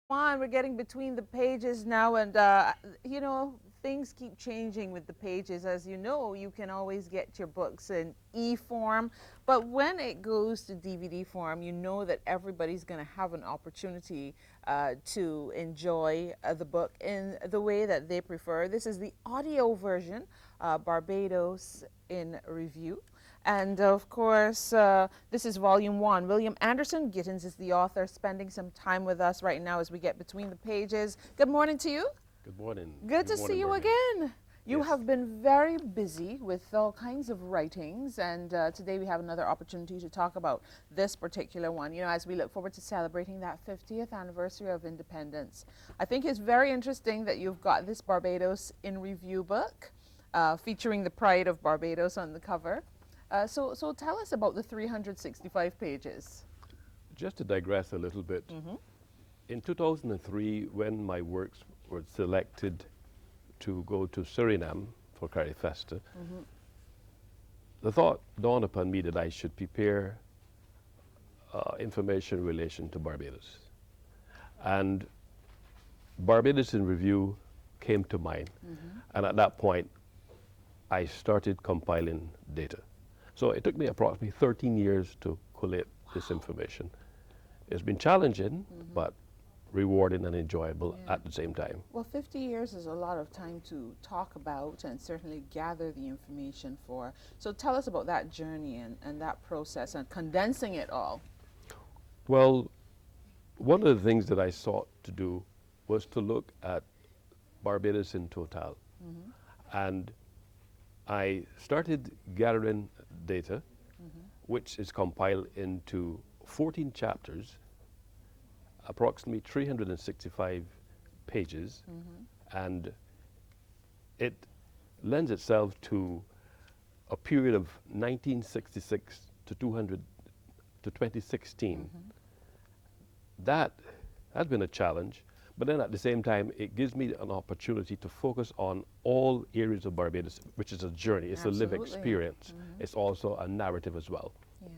on, we're getting between the pages now, and you know, things keep changing with the pages. As you know, you can always get your books in e-form, but when it goes to DVD form, you know that everybody's going to have an opportunity to enjoy the book in the way that they prefer. This is the audio version, Barbados in Review. And of course, this is volume one. William Anderson Gittens is the author, spending some time with us right now as we get between the pages. Good morning to you. Good morning. Good to see you again. You Yes. have been very busy with all kinds of writings, and today we have another opportunity to talk about this particular one. You know, as we look forward to celebrating that 50th anniversary of independence, I think it's very interesting that you've got this Barbados in Review book featuring the pride of Barbados on the cover. So tell us about the 365 pages. Just to digress a little bit, in 2003, when my works were selected to go to Suriname for Carifesta, the thought dawned upon me that I should prepare information in relation to Barbados. And Barbados in Review came to mind. And at that point, I started compiling data. So it took me approximately 13 years to collate this information. It's been challenging, but rewarding and enjoyable at the same time. Well, 50 years is a lot of time to talk about and certainly gather the information for. So tell us about that journey and that process and condensing it all. Well, one of the things that I sought to do was to look at Barbados in total. And I started gathering data, which is compiled into 14 chapters, approximately 365 pages, and it lends itself to a period of 1966 to 2016. That has been a challenge, but then at the same time, it gives me an opportunity to focus on all areas of Barbados, which is a journey. It's a lived Absolutely. experience. It's also a narrative as well. Yeah,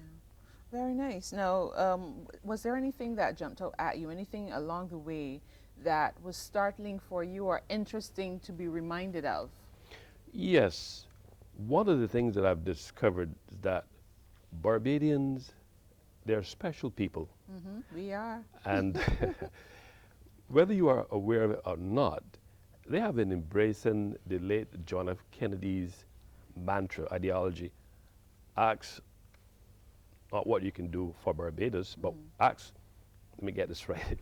very nice. Now, was there anything that jumped out at you, anything along the way that was startling for you or interesting to be reminded of? Yes. One of the things that I've discovered is that Barbadians, they're special people. We are. And whether you are aware of it or not, they have been embracing the late John F. Kennedy's mantra, ideology. Ask not what you can do for Barbados, but ask, let me get this right,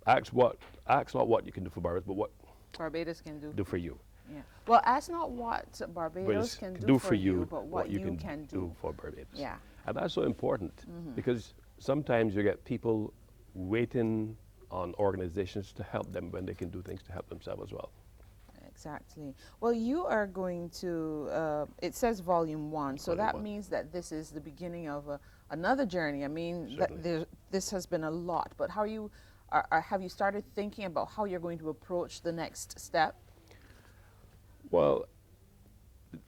ask not what you can do for Barbados, but what Barbados can do. do for you. Yeah. Well, ask not what Barbados But can do for you, but what what you you can do for Barbados. Yeah. And that's so important because sometimes you get people waiting on organizations to help them when they can do things to help themselves as well. Exactly. Well, you are going to, it says volume one, so Volume that one. means that this is the beginning of another journey. I mean, Certainly. this has been a lot, but how you, have you started thinking about how you're going to approach the next step? Well,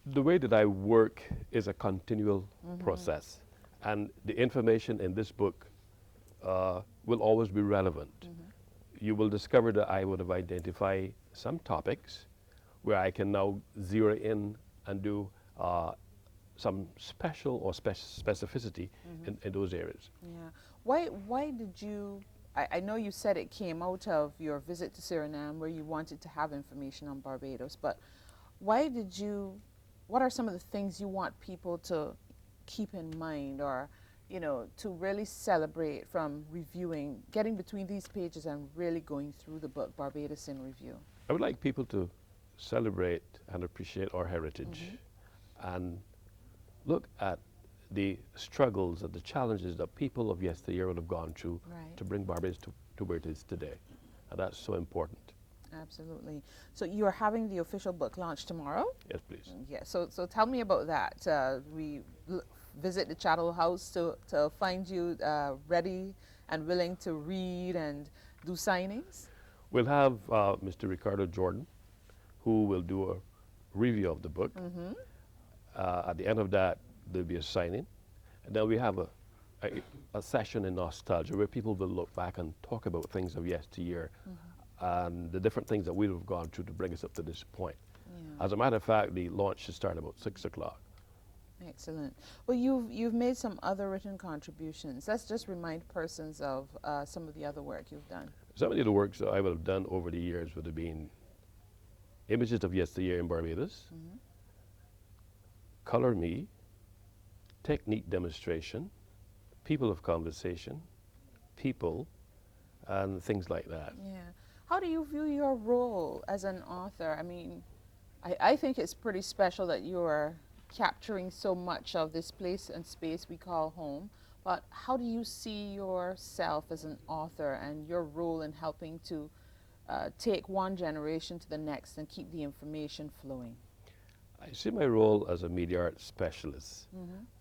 the way that I work is a continual process, and the information in this book will always be relevant. You will discover that I would have identified some topics where I can now zero in and do some special or specificity in those areas. Yeah. Why did you, I know you said it came out of your visit to Suriname where you wanted to have information on Barbados, but why did you, what are some of the things you want people to keep in mind or, you know, to really celebrate from reviewing, getting between these pages and really going through the book, Barbados in Review? I would like people to celebrate and appreciate our heritage and look at the struggles and the challenges that people of yesteryear would have gone through Right. to bring Barbados to where it is today. And that's so important. Absolutely. So you are having the official book launch tomorrow? Yes, please. Yeah, so tell me about that. We visit the Chattel House to find you ready and willing to read and do signings. We'll have Mr. Ricardo Jordan, who will do a review of the book. At the end of that, there'll be a signing. And then we have a session in nostalgia where people will look back and talk about things of yesteryear and the different things that we've gone through to bring us up to this point. Yeah. As a matter of fact, the launch should start about 6 o'clock. Excellent. Well, you've made some other written contributions. Let's just remind persons of some of the other work you've done. Some of the works that I would have done over the years would have been Images of Yesteryear in Barbados, Color Me, Technique Demonstration, People of Conversation, People, and things like that. Yeah. How do you view your role as an author? I mean, I think it's pretty special that you're capturing so much of this place and space we call home. But how do you see yourself as an author and your role in helping to take one generation to the next and keep the information flowing? I see my role as a media arts specialist,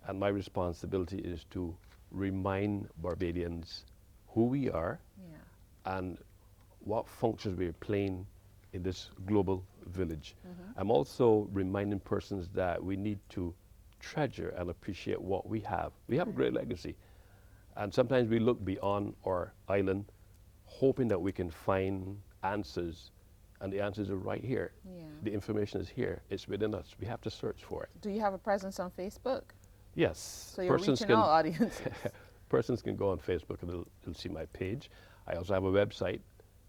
and my responsibility is to remind Barbadians who we are Yeah. and what functions we're playing in this global village. I'm also reminding persons that we need to treasure and appreciate what we have. We have a great legacy, and sometimes we look beyond our island hoping that we can find answers, and the answers are right here. Yeah. The information is here. It's within us. We have to search for it. Do you have a presence on Facebook? Yes. So you're reaching all audiences. Persons can go on Facebook and they'll see my page. I also have a website,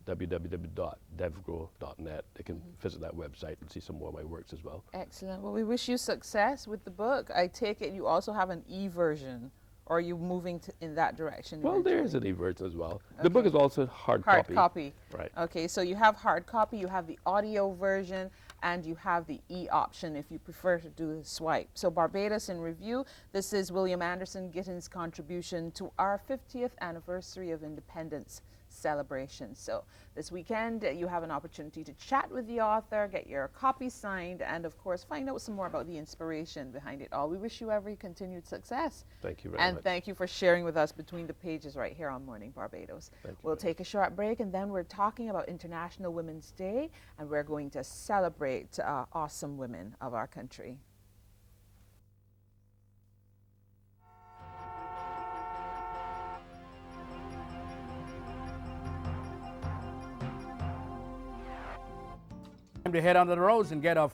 www.devgrow.net. They can visit that website and see some more of my works as well. Excellent. Well, we wish you success with the book. I take it you also have an e-version, or are you moving in that direction? Well, eventually? there is an e-version as well. Okay. The book is also hard copy. Hard copy. Right. Okay, so you have hard copy, you have the audio version, and you have the e-option if you prefer to do the swipe. So Barbados in Review, this is William Anderson Gittens' contribution to our 50th anniversary of independence celebration. So this weekend you have an opportunity to chat with the author, get your copy signed, and of course find out some more about the inspiration behind it all. We wish you every continued success. Thank you very and much. thank you for sharing with us between the pages right here on Morning Barbados. We'll take a short break, and then we're talking about International Women's Day, and we're going to celebrate awesome women of our country. Time to head onto the roads and get our